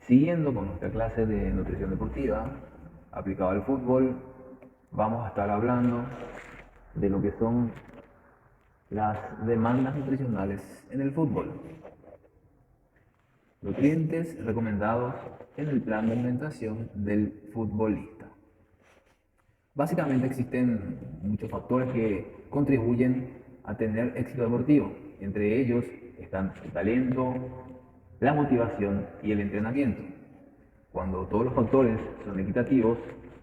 Siguiendo con nuestra clase de nutrición deportiva aplicada al fútbol, vamos a estar hablando de lo que son las demandas nutricionales en el fútbol. Nutrientes recomendados en el plan de alimentación del futbolista. Básicamente existen muchos factores que contribuyen a tener éxito deportivo. Entre ellos están el talento, la motivación y el entrenamiento. Cuando todos los factores son equitativos,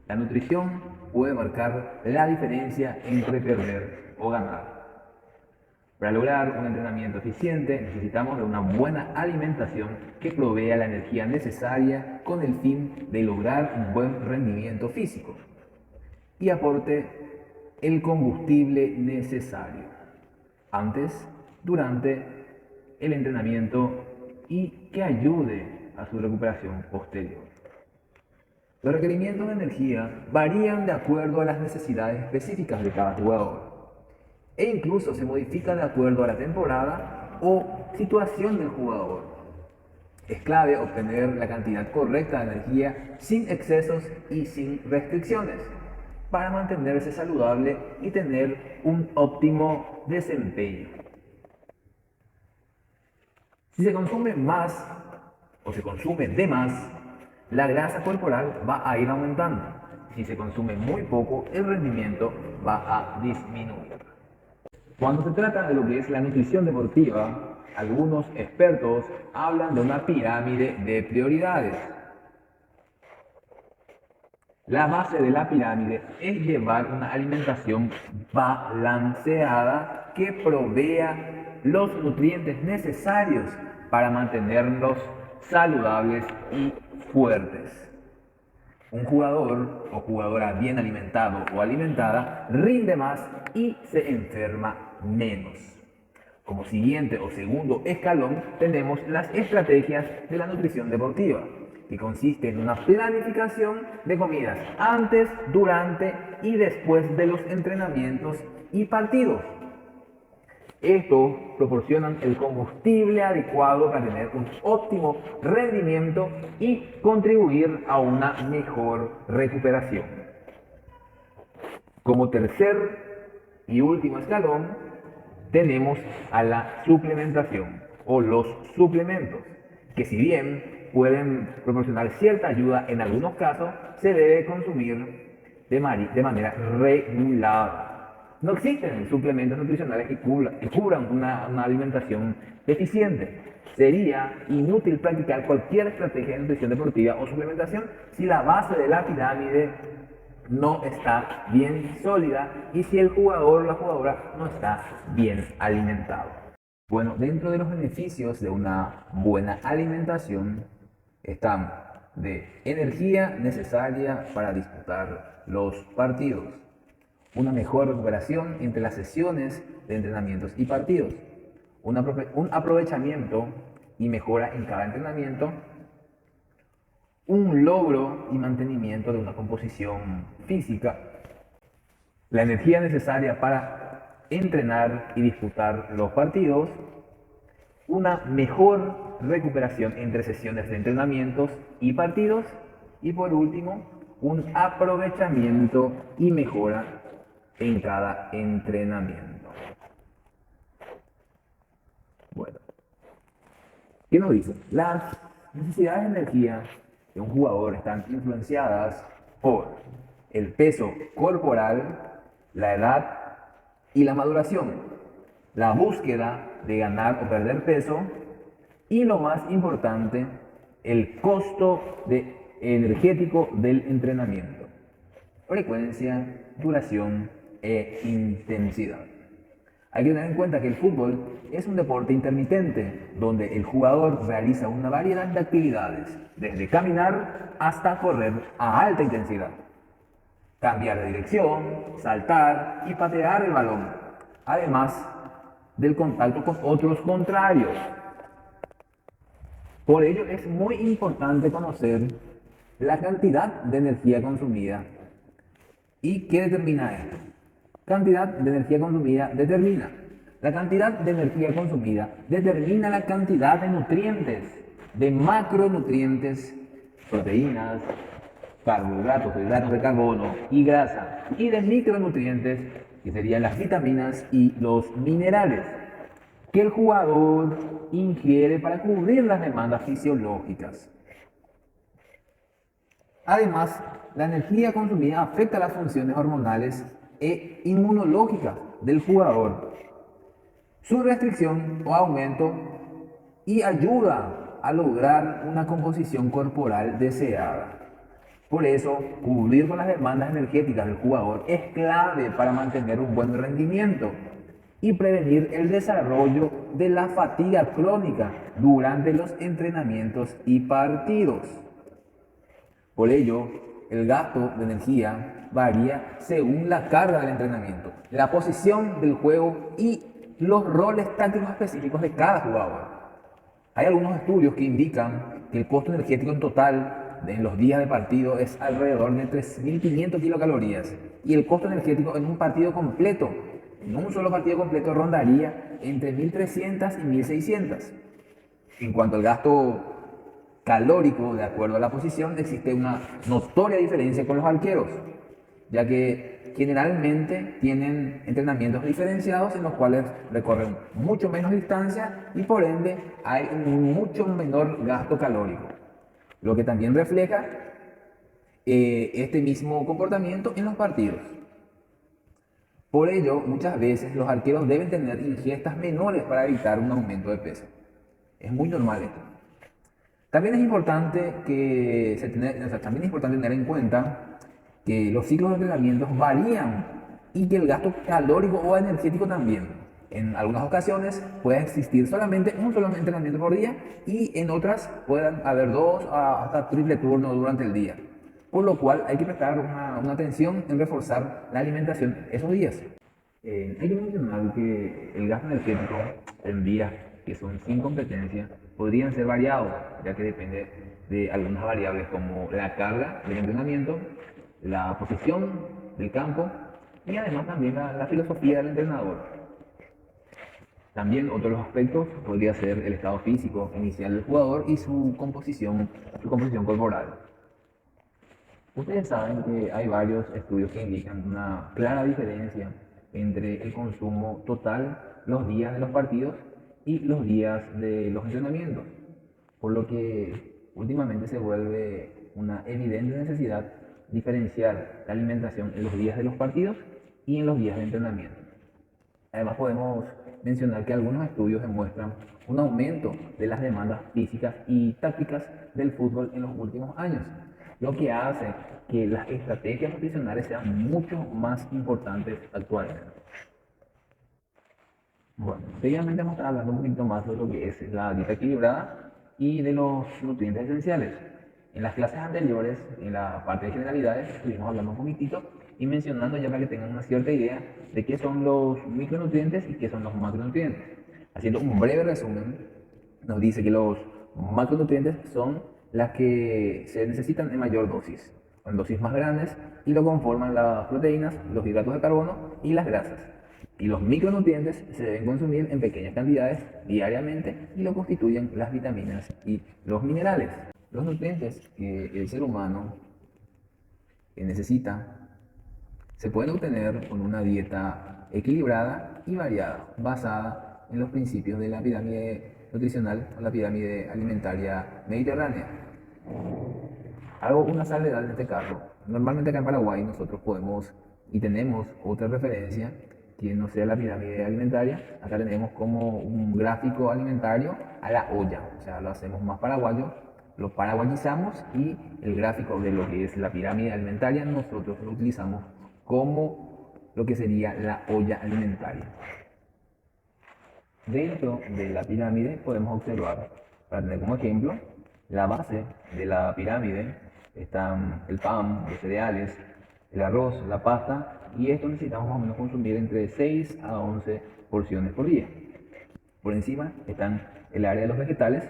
la nutrición puede marcar la diferencia entre perder o ganar. Para lograr un entrenamiento eficiente necesitamos de una buena alimentación que provea la energía necesaria con el fin de lograr un buen rendimiento físico y aporte el combustible necesario antes, durante el entrenamiento y que ayude a su recuperación posterior. Los requerimientos de energía varían de acuerdo a las necesidades específicas de cada jugador e incluso se modifica de acuerdo a la temporada o situación del jugador. Es clave obtener la cantidad correcta de energía sin excesos y sin restricciones para mantenerse saludable y tener un óptimo desempeño. Si se consume más o se consume de más, la grasa corporal va a ir aumentando. Si se consume muy poco, el rendimiento va a disminuir. Cuando se trata de lo que es la nutrición deportiva, algunos expertos hablan de una pirámide de prioridades. La base de la pirámide es llevar una alimentación balanceada que provea los nutrientes necesarios para mantenerlos saludables y fuertes. Un jugador o jugadora bien alimentado o alimentada rinde más y se enferma menos. Como siguiente o segundo escalón tenemos las estrategias de la nutrición deportiva, que consiste en una planificación de comidas antes, durante y después de los entrenamientos y partidos. Estos proporcionan el combustible adecuado para tener un óptimo rendimiento y contribuir a una mejor recuperación. Como tercer y último escalón, tenemos a la suplementación o los suplementos, que si bien pueden proporcionar cierta ayuda, en algunos casos se debe consumir de manera regulada. No existen suplementos nutricionales que cubran una alimentación deficiente. Sería inútil practicar cualquier estrategia de nutrición deportiva o suplementación si la base de la pirámide no está bien sólida y si el jugador o la jugadora no está bien alimentado. Bueno, dentro de los beneficios de una buena alimentación están de energía necesaria para disputar los partidos, una mejor recuperación entre las sesiones de entrenamientos y partidos, un aprovechamiento y mejora en cada entrenamiento, un logro y mantenimiento de una composición física, la energía necesaria para entrenar y disputar los partidos, una mejor recuperación entre sesiones de entrenamientos y partidos y por último un aprovechamiento y mejora en cada entrenamiento. Bueno, ¿qué nos dice? Las necesidades de energía de un jugador están influenciadas por el peso corporal, la edad y la maduración, la búsqueda de ganar o perder peso y lo más importante, el costo energético del entrenamiento, frecuencia, duración e intensidad. Hay que tener en cuenta que el fútbol es un deporte intermitente, donde el jugador realiza una variedad de actividades, desde caminar hasta correr a alta intensidad, cambiar de dirección, saltar y patear el balón, además del contacto con otros contrarios. Por ello es muy importante conocer la cantidad de energía consumida. ¿Y qué determina esto? Cantidad de energía consumida determina. La cantidad de energía consumida determina la cantidad de nutrientes de macronutrientes, proteínas, carbohidratos, hidratos de carbono y grasa, y de micronutrientes, que serían las vitaminas y los minerales, que el jugador ingiere para cubrir las demandas fisiológicas. Además, la energía consumida afecta las funciones hormonales e inmunológicas del jugador, su restricción o aumento, y ayuda a lograr una composición corporal deseada. Por eso, cubrir con las demandas energéticas del jugador es clave para mantener un buen rendimiento y prevenir el desarrollo de la fatiga crónica durante los entrenamientos y partidos. Por ello, el gasto de energía varía según la carga del entrenamiento, la posición del juego y los roles tácticos específicos de cada jugador. Hay algunos estudios que indican que el costo energético en total en los días de partido es alrededor de 3.500 kilocalorías, y el costo energético en un partido completo, en un solo partido completo, rondaría entre 1.300 y 1.600. En cuanto al gasto calórico, de acuerdo a la posición, existe una notoria diferencia con los arqueros, ya que generalmente tienen entrenamientos diferenciados en los cuales recorren mucho menos distancia y por ende hay un mucho menor gasto calórico, lo que también refleja este mismo comportamiento en los partidos. Por ello, muchas veces los arqueros deben tener ingestas menores para evitar un aumento de peso. Es muy normal esto. También es importante tener en cuenta que los ciclos de entrenamiento varían y que el gasto calórico o energético también. En algunas ocasiones puede existir solamente un solo entrenamiento por día, y en otras pueden haber dos hasta triple turno durante el día. Por lo cual hay que prestar una atención en reforzar la alimentación esos días. Hay que mencionar que el gasto energético en días que son sin competencia podrían ser variados, ya que depende de algunas variables como la carga del entrenamiento, la posición del campo y además también la filosofía del entrenador. También otros aspectos podría ser el estado físico inicial del jugador y su composición corporal. Ustedes saben que hay varios estudios que indican una clara diferencia entre el consumo total los días de los partidos y los días de los entrenamientos, por lo que últimamente se vuelve una evidente necesidad diferenciar la alimentación en los días de los partidos y en los días de entrenamiento. Además, podemos mencionar que algunos estudios demuestran un aumento de las demandas físicas y tácticas del fútbol en los últimos años, lo que hace que las estrategias nutricionales sean mucho más importantes actualmente. Bueno, seguidamente vamos a estar hablando un poquito más de lo que es la dieta equilibrada y de los nutrientes esenciales. En las clases anteriores, en la parte de generalidades, estuvimos hablando un poquitito y mencionando ya para que tengan una cierta idea de qué son los micronutrientes y qué son los macronutrientes. Haciendo un breve resumen, nos dice que los macronutrientes son las que se necesitan en mayor dosis, en dosis más grandes, y lo conforman las proteínas, los hidratos de carbono y las grasas. Y los micronutrientes se deben consumir en pequeñas cantidades diariamente y lo constituyen las vitaminas y los minerales. Los nutrientes que el ser humano necesita se pueden obtener con una dieta equilibrada y variada, basada en los principios de la pirámide nutricional o la pirámide alimentaria mediterránea. Hago una salvedad en este caso. Normalmente acá en Paraguay nosotros podemos y tenemos otra referencia que no sea la pirámide alimentaria. Acá tenemos como un gráfico alimentario a la olla, o sea, lo hacemos más paraguayo, lo paraguayizamos, y el gráfico de lo que es la pirámide alimentaria nosotros lo utilizamos como lo que sería la olla alimentaria. Dentro de la pirámide podemos observar, para tener como ejemplo, la base de la pirámide están el pan, los cereales, el arroz, la pasta, y esto necesitamos más o menos consumir entre 6 a 11 porciones por día. Por encima están el área de los vegetales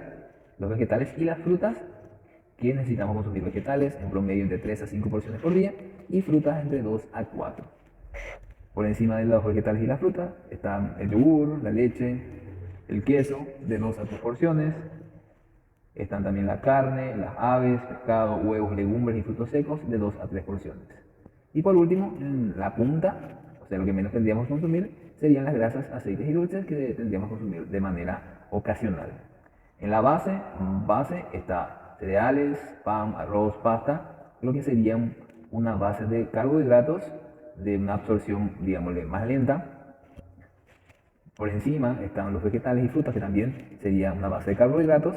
y las frutas, que necesitamos consumir vegetales en promedio entre 3 a 5 porciones por día y frutas entre 2 a 4. Por encima de los vegetales y las frutas están el yogur, la leche, el queso de 2 a 3 porciones, Están también la carne, las aves, pescado, huevos, legumbres y frutos secos de 2 a 3 porciones. Y por último, en la punta, o sea, lo que menos tendríamos que consumir, serían las grasas, aceites y dulces que tendríamos que consumir de manera ocasional. En la base está cereales, pan, arroz, pasta, lo que serían una base de carbohidratos de una absorción, digámosle, más lenta. Por encima están los vegetales y frutas, que también sería una base de carbohidratos.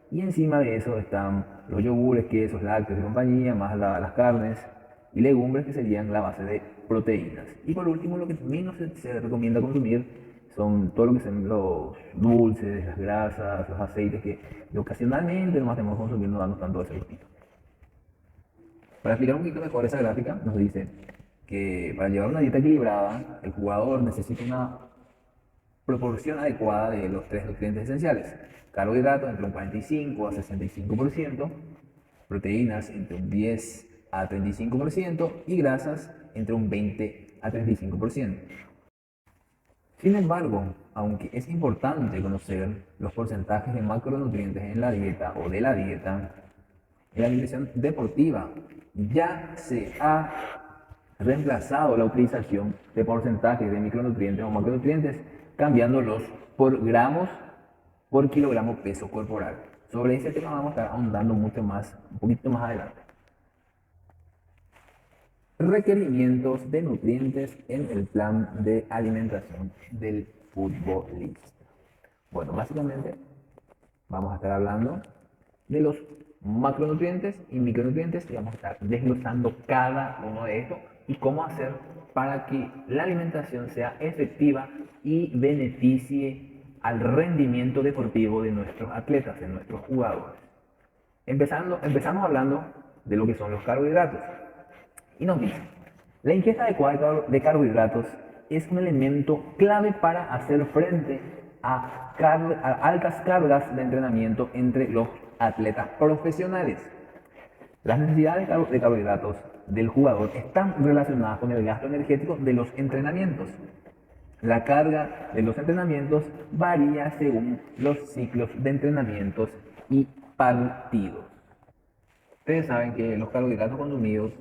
Y encima de eso están los yogures, quesos, lácteos y compañía, más las carnes y legumbres, que serían la base de proteínas. Y por último, lo que menos se recomienda consumir son todo lo que son los dulces, las grasas, los aceites, que ocasionalmente nomás tenemos que consumir, no dando tanto ese gustito. Para explicar un poquito mejor esa gráfica, nos dice que para llevar una dieta equilibrada, el jugador necesita una proporción adecuada de los tres nutrientes esenciales: carbohidratos entre un 45 a 65%, proteínas entre un 10 a 35% y grasas entre un 20 a 35%. Sin embargo, aunque es importante conocer los porcentajes de macronutrientes en la dieta o de la dieta, en la alimentación deportiva ya se ha reemplazado la utilización de porcentajes de micronutrientes o macronutrientes, cambiándolos por gramos por kilogramo peso corporal. Sobre ese tema vamos a estar ahondando mucho más, un poquito más adelante. Requerimientos de nutrientes en el plan de alimentación del futbolista. Bueno, básicamente vamos a estar hablando de los macronutrientes y micronutrientes, y vamos a estar desglosando cada uno de estos y cómo hacer para que la alimentación sea efectiva y beneficie al rendimiento deportivo de nuestros atletas, de nuestros jugadores. Empezamos hablando de lo que son los carbohidratos. Y nos dice: la ingesta adecuada de carbohidratos es un elemento clave para hacer frente a altas cargas de entrenamiento entre los atletas profesionales. Las necesidades de carbohidratos del jugador están relacionadas con el gasto energético de los entrenamientos. La carga de los entrenamientos varía según los ciclos de entrenamientos y partidos. Ustedes saben que los carbohidratos consumidos,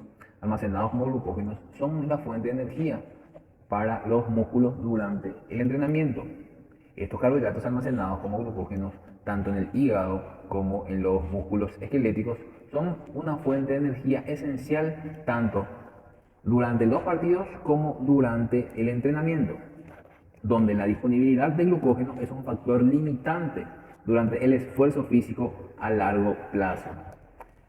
almacenados como glucógenos, son la fuente de energía para los músculos durante el entrenamiento. Estos carbohidratos almacenados como glucógenos, tanto en el hígado como en los músculos esqueléticos, son una fuente de energía esencial tanto durante los partidos como durante el entrenamiento, donde la disponibilidad de glucógeno es un factor limitante durante el esfuerzo físico a largo plazo.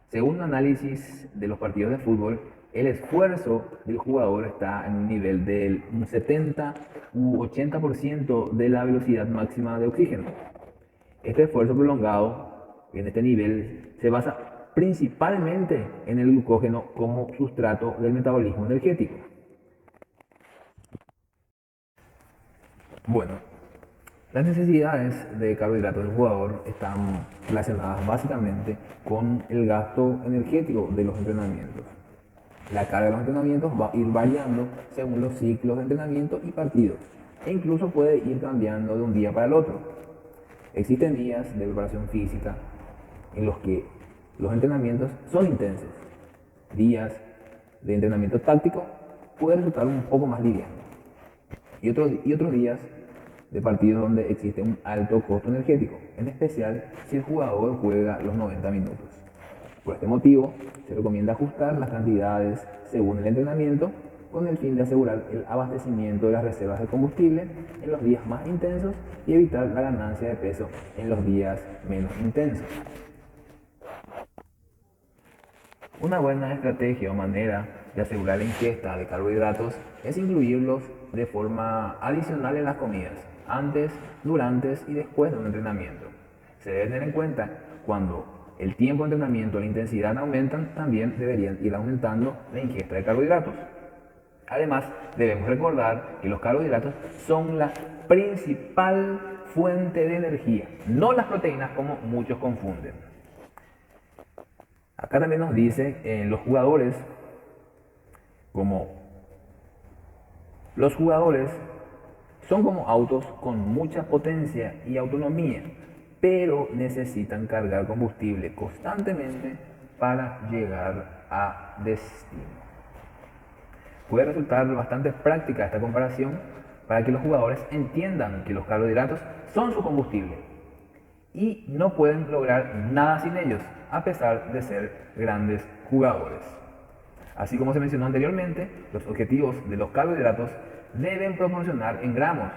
Según un análisis de los partidos de fútbol, el esfuerzo del jugador está en un nivel del 70 u 80% de la velocidad máxima de oxígeno. Este esfuerzo prolongado en este nivel se basa principalmente en el glucógeno como sustrato del metabolismo energético. Bueno, las necesidades de carbohidratos del jugador están relacionadas básicamente con el gasto energético de los entrenamientos. La carga de los entrenamientos va a ir variando según los ciclos de entrenamiento y partidos, e incluso puede ir cambiando de un día para el otro. Existen días de preparación física en los que los entrenamientos son intensos. Días de entrenamiento táctico pueden resultar un poco más livianos. Y otros días de partidos donde existe un alto costo energético, en especial si el jugador juega los 90 minutos. Por este motivo, se recomienda ajustar las cantidades según el entrenamiento, con el fin de asegurar el abastecimiento de las reservas de combustible en los días más intensos y evitar la ganancia de peso en los días menos intensos. Una buena estrategia o manera de asegurar la ingesta de carbohidratos es incluirlos de forma adicional en las comidas, antes, durante y después de un entrenamiento. Se debe tener en cuenta cuando el tiempo de entrenamiento y la intensidad aumentan, también deberían ir aumentando la ingesta de carbohidratos. Además, debemos recordar que los carbohidratos son la principal fuente de energía, no las proteínas como muchos confunden. Acá también nos dice los jugadores son como autos con mucha potencia y autonomía. pero necesitan cargar combustible constantemente para llegar a destino. Puede resultar bastante práctica esta comparación para que los jugadores entiendan que los carbohidratos son su combustible y no pueden lograr nada sin ellos, a pesar de ser grandes jugadores. Así como se mencionó anteriormente, los objetivos de los carbohidratos deben proporcionar en gramos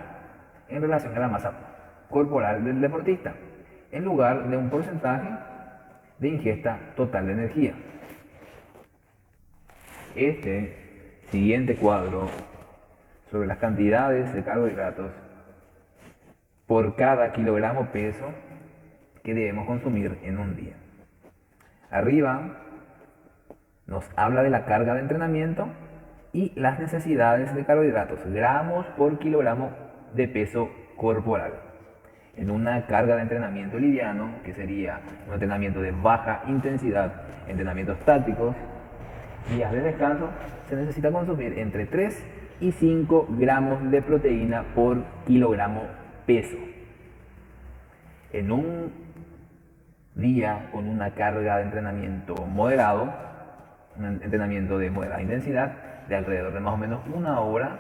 en relación a la masa corporal del deportista, en lugar de un porcentaje de ingesta total de energía. Este siguiente cuadro sobre las cantidades de carbohidratos por cada kilogramo peso que debemos consumir en un día. Arriba nos habla de la carga de entrenamiento y las necesidades de carbohidratos, gramos por kilogramo de peso corporal. En una carga de entrenamiento liviano, que sería un entrenamiento de baja intensidad, entrenamientos tácticos, días de descanso, se necesita consumir entre 3 y 5 gramos de proteína por kilogramo peso. En un día con una carga de entrenamiento moderado, un entrenamiento de moderada intensidad, de alrededor de más o menos una hora,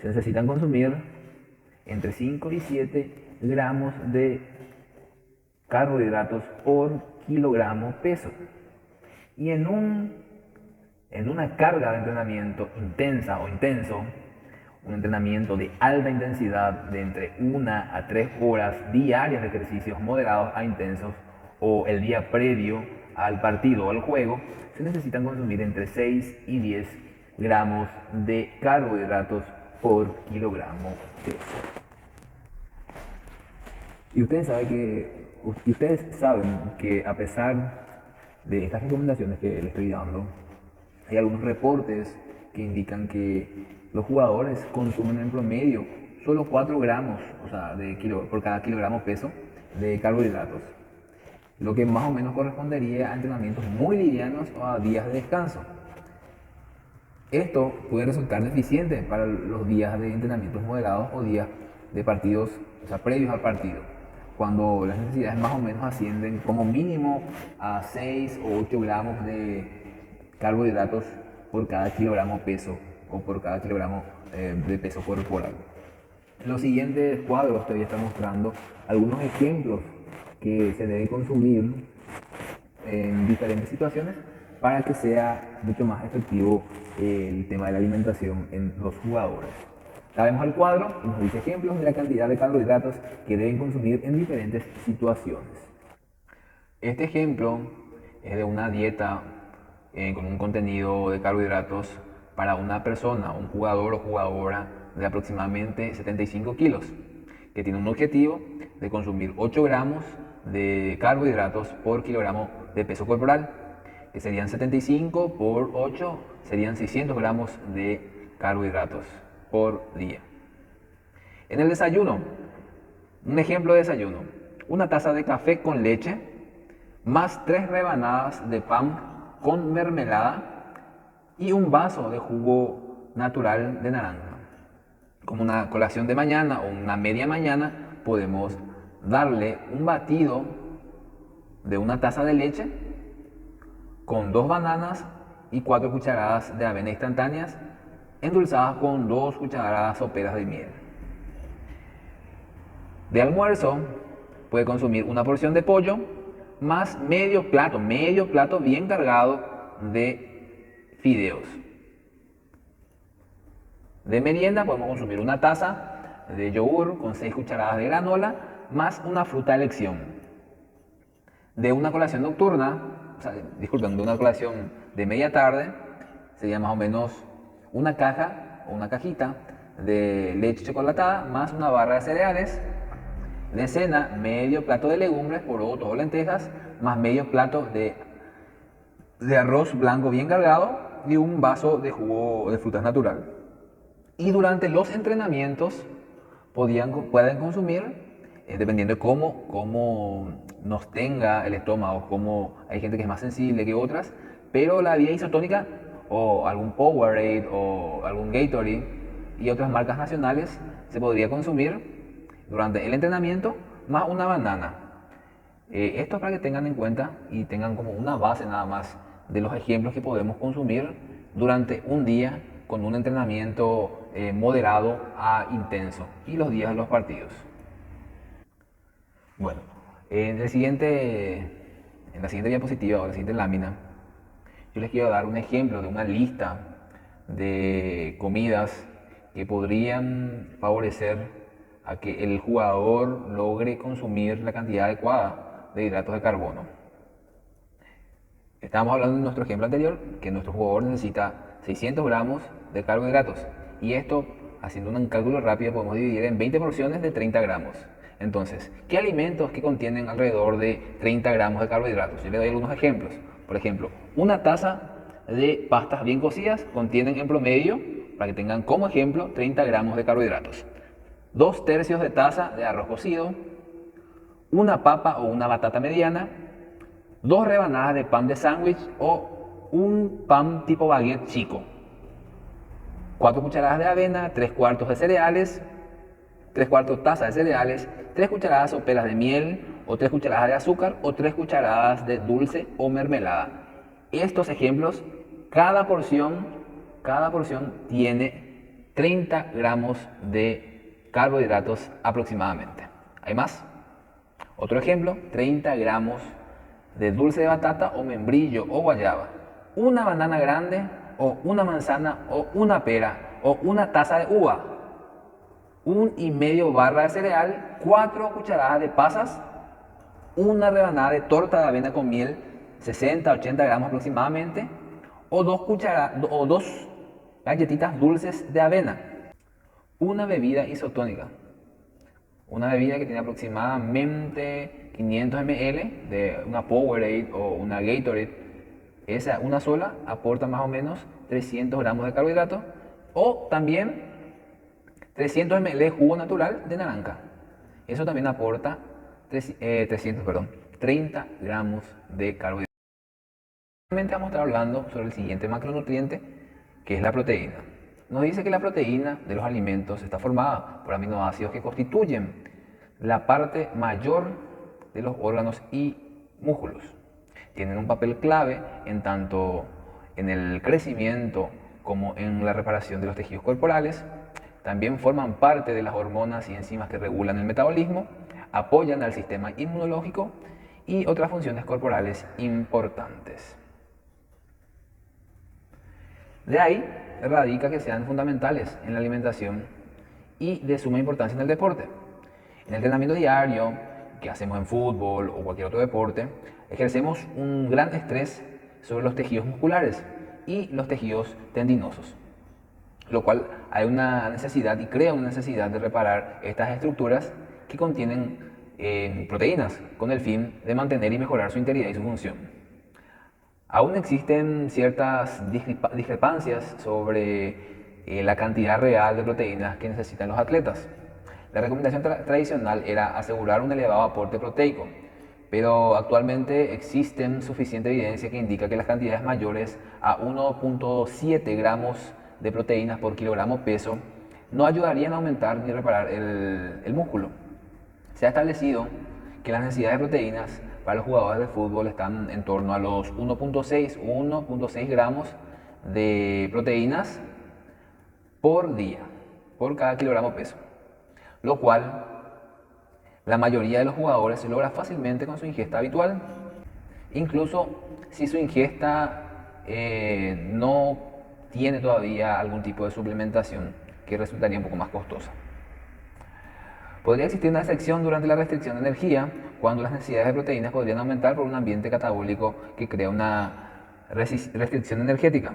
se necesitan consumir entre 5 y 7 gramos de carbohidratos por kilogramo peso. Y en una carga de entrenamiento intensa o intenso, un entrenamiento de alta intensidad de entre 1 a 3 horas diarias de ejercicios moderados a intensos, o el día previo al partido o al juego, se necesitan consumir entre 6 y 10 gramos de carbohidratos por kilogramo peso. Y ustedes saben que a pesar de estas recomendaciones que les estoy dando, hay algunos reportes que indican que los jugadores consumen en promedio solo 4 gramos, por cada kilogramo peso de carbohidratos, lo que más o menos correspondería a entrenamientos muy livianos o a días de descanso. Esto puede resultar deficiente para los días de entrenamientos moderados o días de partidos, previos al partido, cuando las necesidades más o menos ascienden como mínimo a 6 o 8 gramos de carbohidratos por cada kilogramo peso o por cada kilogramo de peso corporal. En los siguientes cuadros te voy a estar mostrando algunos ejemplos que se deben consumir en diferentes situaciones para que sea mucho más efectivo el tema de la alimentación en los jugadores. Acá vemos el cuadro y nos dice ejemplos de la cantidad de carbohidratos que deben consumir en diferentes situaciones. Este ejemplo es de una dieta con un contenido de carbohidratos para una persona, un jugador o jugadora de aproximadamente 75 kilos, que tiene un objetivo de consumir 8 gramos de carbohidratos por kilogramo de peso corporal, que serían 75 por 8, serían 600 gramos de carbohidratos por día. En el desayuno, un ejemplo de desayuno: una taza de café con leche, más 3 rebanadas de pan con mermelada y un vaso de jugo natural de naranja. Como una colación de mañana o una media mañana, podemos darle un batido de una taza de leche con 2 bananas y 4 cucharadas de avena instantáneas, endulzadas con 2 cucharadas soperas de miel. De almuerzo, puede consumir una porción de pollo más medio plato bien cargado de fideos. De merienda podemos consumir una taza de yogur con 6 cucharadas de granola más una fruta a elección. De una colación nocturna, de una colación de media tarde, sería más o menos una caja o una cajita de leche chocolatada más una barra de cereales. De cena, medio plato de legumbres, porotos o lentejas, más medio plato de arroz blanco bien cargado y un vaso de jugo de frutas natural. Y durante los entrenamientos pueden consumir, dependiendo de cómo nos tenga el estómago, hay gente que es más sensible que otras, pero la bebida isotónica o algún Powerade o algún Gatorade y otras marcas nacionales se podría consumir durante el entrenamiento, más una banana. Esto es para que tengan en cuenta y tengan como una base nada más de los ejemplos que podemos consumir durante un día con un entrenamiento moderado a intenso y los días de los partidos. Bueno, en la siguiente diapositiva o la siguiente lámina, yo les quiero dar un ejemplo de una lista de comidas que podrían favorecer a que el jugador logre consumir la cantidad adecuada de hidratos de carbono. Estábamos hablando en nuestro ejemplo anterior que nuestro jugador necesita 600 gramos de carbohidratos y esto, haciendo un cálculo rápido, podemos dividir en 20 porciones de 30 gramos. Entonces, ¿qué alimentos que contienen alrededor de 30 gramos de carbohidratos? Yo le doy algunos ejemplos. Por ejemplo, una taza de pastas bien cocidas contienen en promedio, para que tengan como ejemplo, 30 gramos de carbohidratos. 2/3 de taza de arroz cocido, una papa o una batata mediana, 2 rebanadas de pan de sándwich o un pan tipo baguette chico, 4 cucharadas de avena, 3/4 de cereales, 3/4 taza de cereales, 3 cucharadas soperas de miel o 3 cucharadas de azúcar o 3 cucharadas de dulce o mermelada. Estos ejemplos, cada porción tiene 30 gramos de carbohidratos aproximadamente. ¿Hay más? Otro ejemplo, 30 gramos de dulce de batata o membrillo o guayaba, una banana grande o una manzana o una pera o una taza de uva, 1,5 barra de cereal, 4 cucharadas de pasas, una rebanada de torta de avena con miel, 60-80 gramos aproximadamente, o 2 galletitas dulces de avena, una bebida isotónica. Una bebida que tiene aproximadamente 500 ml de una Powerade o una Gatorade. Esa, una sola, aporta más o menos 300 gramos de carbohidratos. O también 300 ml de jugo natural de naranja. Eso también aporta 30 gramos de carbohidratos. Vamos a estar hablando sobre el siguiente macronutriente, que es la proteína. Nos dice que la proteína de los alimentos está formada por aminoácidos que constituyen la parte mayor de los órganos y músculos. Tienen un papel clave en tanto en el crecimiento como en la reparación de los tejidos corporales. También forman parte de las hormonas y enzimas que regulan el metabolismo, apoyan al sistema inmunológico y otras funciones corporales importantes. De ahí radica que sean fundamentales en la alimentación y de suma importancia en el deporte. En el entrenamiento diario que hacemos en fútbol o cualquier otro deporte, ejercemos un gran estrés sobre los tejidos musculares y los tejidos tendinosos, lo cual hay una necesidad y crea una necesidad de reparar estas estructuras que contienen proteínas con el fin de mantener y mejorar su integridad y su función. Aún existen ciertas discrepancias sobre la cantidad real de proteínas que necesitan los atletas. La recomendación tradicional era asegurar un elevado aporte proteico, pero actualmente existe suficiente evidencia que indica que las cantidades mayores a 1,7 gramos de proteínas por kilogramo peso no ayudarían a aumentar ni reparar el músculo. Se ha establecido que las necesidades de proteínas para los jugadores de fútbol están en torno a los 1,6 gramos de proteínas por día, por cada kilogramo peso, lo cual la mayoría de los jugadores se logra fácilmente con su ingesta habitual, incluso si su ingesta no tiene todavía algún tipo de suplementación que resultaría un poco más costosa. Podría existir una excepción durante la restricción de energía, cuando las necesidades de proteínas podrían aumentar por un ambiente catabólico que crea una restricción energética.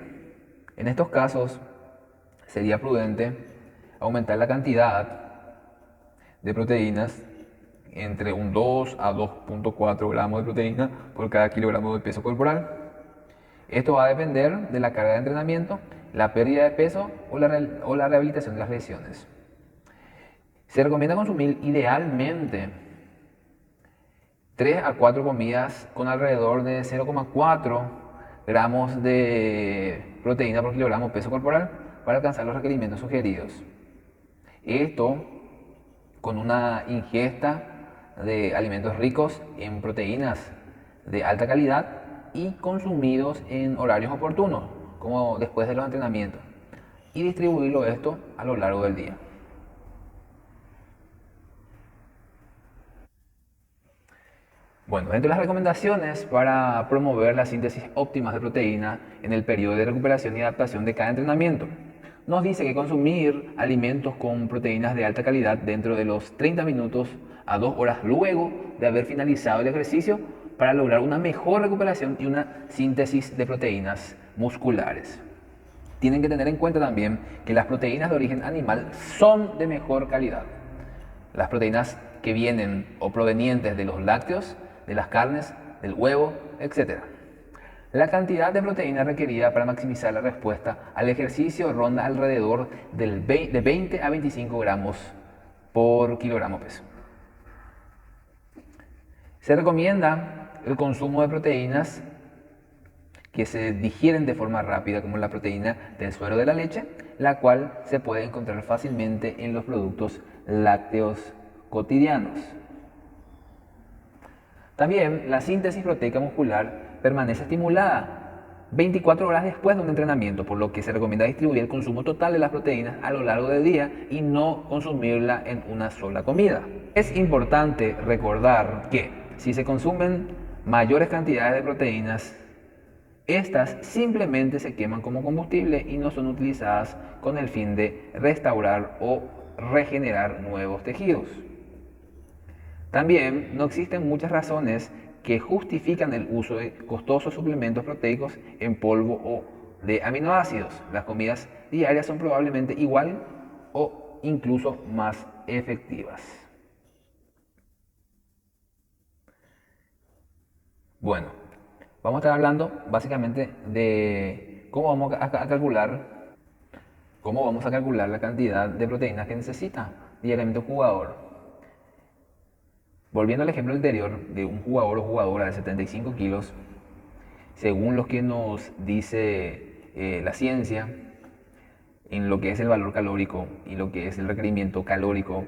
En estos casos, sería prudente aumentar la cantidad de proteínas entre un 2 a 2,4 gramos de proteína por cada kilogramo de peso corporal. Esto va a depender de la carga de entrenamiento, la pérdida de peso o la rehabilitación de las lesiones. Se recomienda consumir idealmente 3 a 4 comidas con alrededor de 0,4 gramos de proteína por kilogramo peso corporal para alcanzar los requerimientos sugeridos. Esto con una ingesta de alimentos ricos en proteínas de alta calidad y consumidos en horarios oportunos, como después de los entrenamientos, y distribuirlo esto a lo largo del día. Bueno, entre las recomendaciones para promover la síntesis óptima de proteína en el periodo de recuperación y adaptación de cada entrenamiento, nos dice que consumir alimentos con proteínas de alta calidad dentro de los 30 minutos a 2 horas luego de haber finalizado el ejercicio para lograr una mejor recuperación y una síntesis de proteínas musculares. Tienen que tener en cuenta también que las proteínas de origen animal son de mejor calidad. Las proteínas que vienen o provenientes de los lácteos, de las carnes, del huevo, etc. La cantidad de proteína requerida para maximizar la respuesta al ejercicio ronda alrededor de 20 a 25 gramos por kilogramo peso. Se recomienda el consumo de proteínas que se digieren de forma rápida, como la proteína del suero de la leche, la cual se puede encontrar fácilmente en los productos lácteos cotidianos. También la síntesis proteica muscular permanece estimulada 24 horas después de un entrenamiento, por lo que se recomienda distribuir el consumo total de las proteínas a lo largo del día y no consumirla en una sola comida. Es importante recordar que si se consumen mayores cantidades de proteínas, estas simplemente se queman como combustible y no son utilizadas con el fin de restaurar o regenerar nuevos tejidos. También no existen muchas razones que justifican el uso de costosos suplementos proteicos en polvo o de aminoácidos. Las comidas diarias son probablemente igual o incluso más efectivas. Bueno, vamos a estar hablando básicamente de cómo vamos a calcular la cantidad de proteínas que necesita diariamente un jugador. Volviendo al ejemplo anterior de un jugador o jugadora de 75 kilos, según lo que nos dice la ciencia, en lo que es el valor calórico y lo que es el requerimiento calórico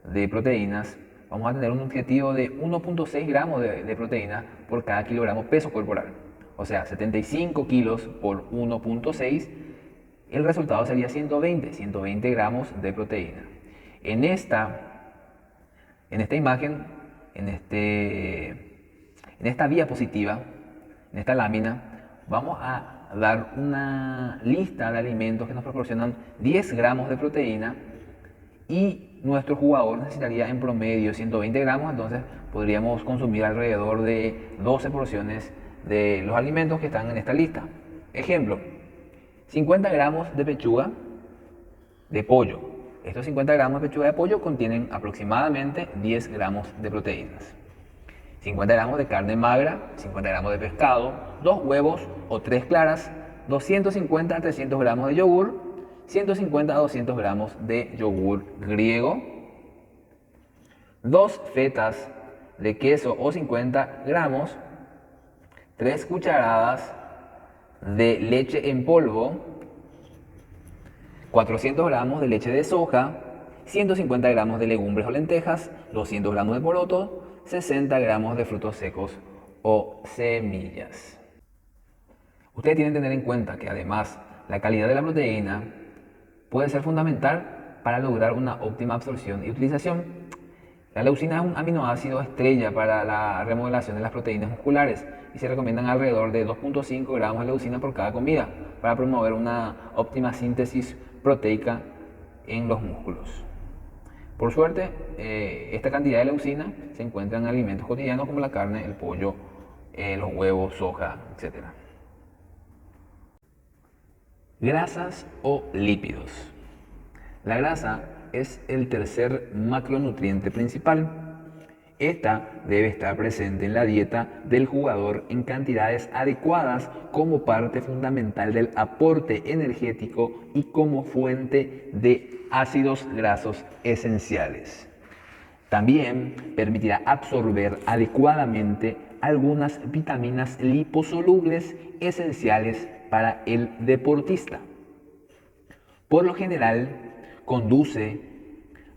de proteínas, vamos a tener un objetivo de 1.6 gramos de proteína por cada kilogramo peso corporal. O sea, 75 kilos por 1.6, el resultado sería 120 gramos de proteína. En esta imagen, en esta diapositiva, en esta lámina, vamos a dar una lista de alimentos que nos proporcionan 10 gramos de proteína y nuestro jugador necesitaría en promedio 120 gramos, entonces podríamos consumir alrededor de 12 porciones de los alimentos que están en esta lista. Ejemplo, 50 gramos de pechuga de pollo. Estos 50 gramos de pechuga de pollo contienen aproximadamente 10 gramos de proteínas. 50 gramos de carne magra, 50 gramos de pescado, 2 huevos o 3 claras, 250 a 300 gramos de yogur, 150 a 200 gramos de yogur griego, 2 fetas de queso o 50 gramos, 3 cucharadas de leche en polvo, 400 gramos de leche de soja, 150 gramos de legumbres o lentejas, 200 gramos de porotos, 60 gramos de frutos secos o semillas. Ustedes tienen que tener en cuenta que además la calidad de la proteína puede ser fundamental para lograr una óptima absorción y utilización. La leucina es un aminoácido estrella para la remodelación de las proteínas musculares y se recomiendan alrededor de 2.5 gramos de leucina por cada comida para promover una óptima síntesis proteica en los músculos. Por suerte, esta cantidad de leucina se encuentra en alimentos cotidianos como la carne, el pollo, los huevos, soja, etc. Grasas o lípidos. La grasa es el tercer macronutriente principal. Esta debe estar presente en la dieta del jugador en cantidades adecuadas como parte fundamental del aporte energético y como fuente de ácidos grasos esenciales. También permitirá absorber adecuadamente algunas vitaminas liposolubles esenciales para el deportista. Por lo general, conduce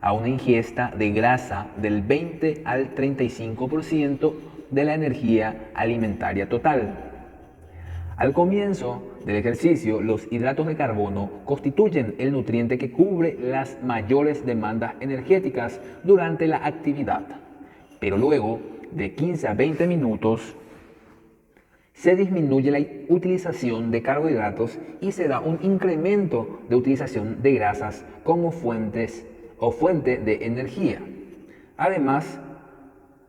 a una ingesta de grasa del 20 al 35% de la energía alimentaria total. Al comienzo del ejercicio, los hidratos de carbono constituyen el nutriente que cubre las mayores demandas energéticas durante la actividad, pero luego de 15 a 20 minutos se disminuye la utilización de carbohidratos y se da un incremento de utilización de grasas como fuente de energía. Además,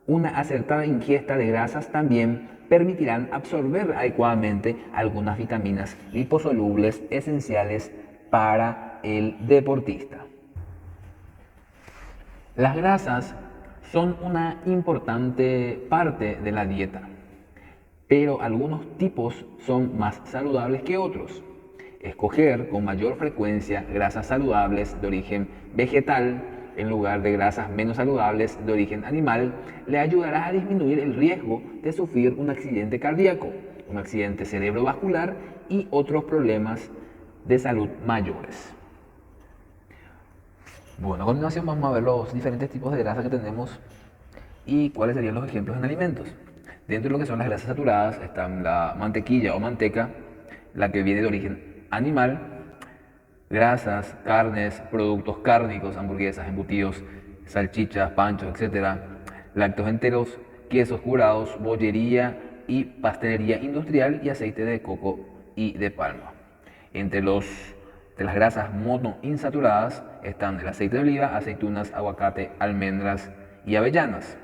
una acertada ingesta de grasas también permitirán absorber adecuadamente algunas vitaminas liposolubles esenciales para el deportista. Las grasas son una importante parte de la dieta, pero algunos tipos son más saludables que otros. Escoger con mayor frecuencia grasas saludables de origen vegetal en lugar de grasas menos saludables de origen animal le ayudará a disminuir el riesgo de sufrir un accidente cardíaco, un accidente cerebrovascular y otros problemas de salud mayores. Bueno, a continuación vamos a ver los diferentes tipos de grasa que tenemos y cuáles serían los ejemplos en alimentos. Dentro de lo que son las grasas saturadas están la mantequilla o manteca, la que viene de origen animal, grasas, carnes, productos cárnicos, hamburguesas, embutidos, salchichas, panchos, etc. Lácteos enteros, quesos curados, bollería y pastelería industrial y aceite de coco y de palma. Entre las grasas monoinsaturadas están el aceite de oliva, aceitunas, aguacate, almendras y avellanas.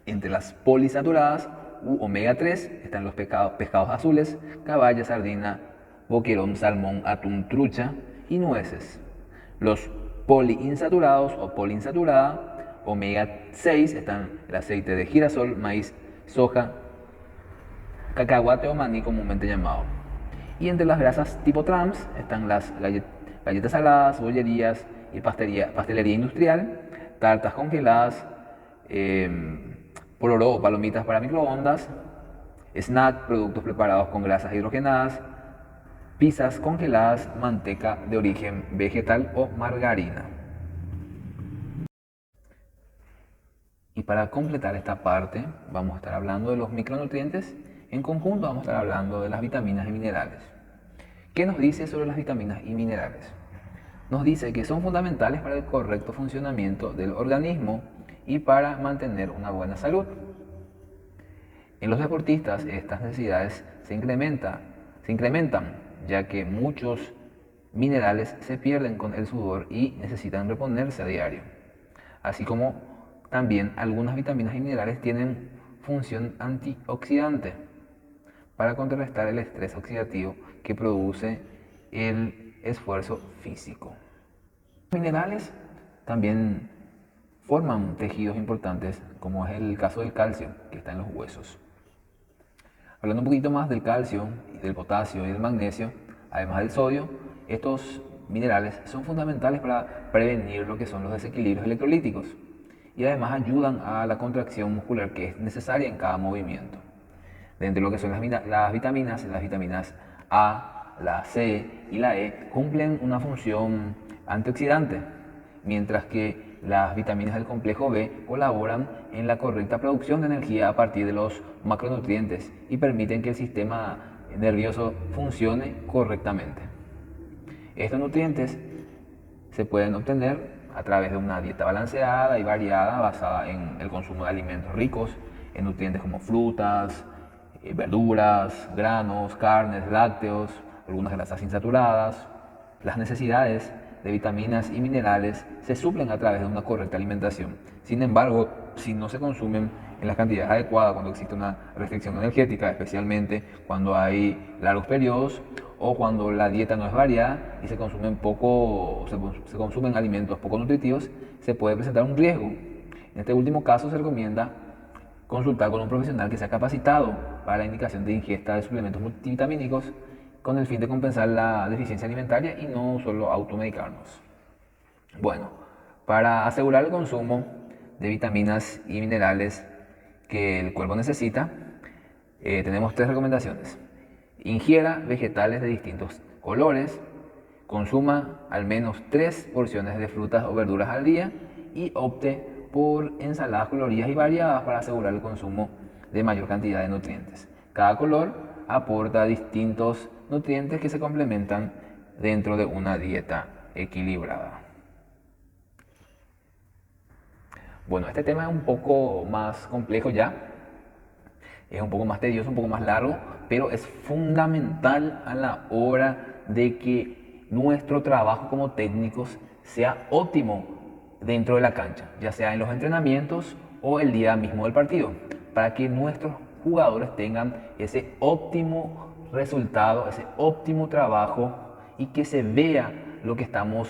Entre las polisaturadas u omega 3 están los pescados azules, caballa, sardina, boquerón, salmón, atún, trucha y nueces. Los poliinsaturados o poliinsaturada, omega 6 están el aceite de girasol, maíz, soja, cacahuate o maní comúnmente llamado. Y entre las grasas tipo trans están las galletas saladas, bollerías y pastelería industrial, tartas congeladas, pororó o palomitas para microondas, snack, productos preparados con grasas hidrogenadas, pizzas congeladas, manteca de origen vegetal o margarina. Y para completar esta parte vamos a estar hablando de los micronutrientes. En conjunto vamos a estar hablando de las vitaminas y minerales. ¿Qué nos dice sobre las vitaminas y minerales? Nos dice que son fundamentales para el correcto funcionamiento del organismo y para mantener una buena salud. En los deportistas estas necesidades se incrementan, ya que muchos minerales se pierden con el sudor y necesitan reponerse a diario. Así como también algunas vitaminas y minerales tienen función antioxidante para contrarrestar el estrés oxidativo que produce el esfuerzo físico. Los minerales también forman tejidos importantes, como es el caso del calcio, que está en los huesos. Hablando un poquito más del calcio, del potasio y del magnesio, además del sodio, estos minerales son fundamentales para prevenir lo que son los desequilibrios electrolíticos y además ayudan a la contracción muscular que es necesaria en cada movimiento. Dentro de lo que son las vitaminas A, la C y la E cumplen una función antioxidante, mientras que las vitaminas del complejo B colaboran en la correcta producción de energía a partir de los macronutrientes y permiten que el sistema nervioso funcione correctamente. Estos nutrientes se pueden obtener a través de una dieta balanceada y variada basada en el consumo de alimentos ricos en nutrientes como frutas, verduras, granos, carnes, lácteos, algunas grasas insaturadas. Las necesidades de vitaminas y minerales se suplen a través de una correcta alimentación. Sin embargo, si no se consumen en las cantidades adecuadas cuando existe una restricción energética, especialmente cuando hay largos periodos o cuando la dieta no es variada y se consumen alimentos poco nutritivos, se puede presentar un riesgo. En este último caso se recomienda consultar con un profesional que sea capacitado para la indicación de ingesta de suplementos multivitamínicos con el fin de compensar la deficiencia alimentaria y no solo automedicarnos. Bueno, para asegurar el consumo de vitaminas y minerales que el cuerpo necesita, tenemos 3 recomendaciones. Ingiera vegetales de distintos colores, consuma al menos 3 porciones de frutas o verduras al día y opte por ensaladas coloridas y variadas para asegurar el consumo de mayor cantidad de nutrientes. Cada color aporta distintos nutrientes que se complementan dentro de una dieta equilibrada. Bueno, este tema es un poco más complejo ya, es un poco más tedioso, un poco más largo, pero es fundamental a la hora de que nuestro trabajo como técnicos sea óptimo dentro de la cancha, ya sea en los entrenamientos o el día mismo del partido, para que nuestros jugadores tengan ese óptimo resultado, ese óptimo trabajo y que se vea lo que estamos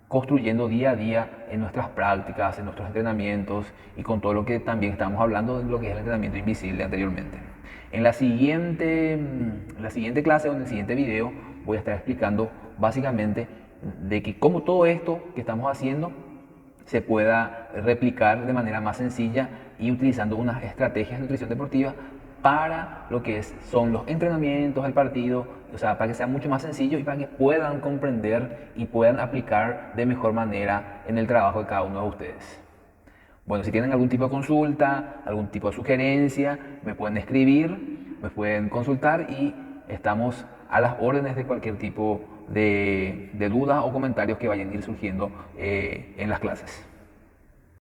construyendo día a día en nuestras prácticas, en nuestros entrenamientos y con todo lo que también estamos hablando de lo que es el entrenamiento invisible anteriormente. En la siguiente clase o en el siguiente video voy a estar explicando básicamente de que cómo todo esto que estamos haciendo se pueda replicar de manera más sencilla y utilizando unas estrategias de nutrición deportiva para lo que son los entrenamientos, el partido, o sea, para que sea mucho más sencillo y para que puedan comprender y puedan aplicar de mejor manera en el trabajo de cada uno de ustedes. Bueno, si tienen algún tipo de consulta, algún tipo de sugerencia, me pueden escribir, me pueden consultar y estamos a las órdenes de cualquier tipo de dudas o comentarios que vayan a ir surgiendo en las clases.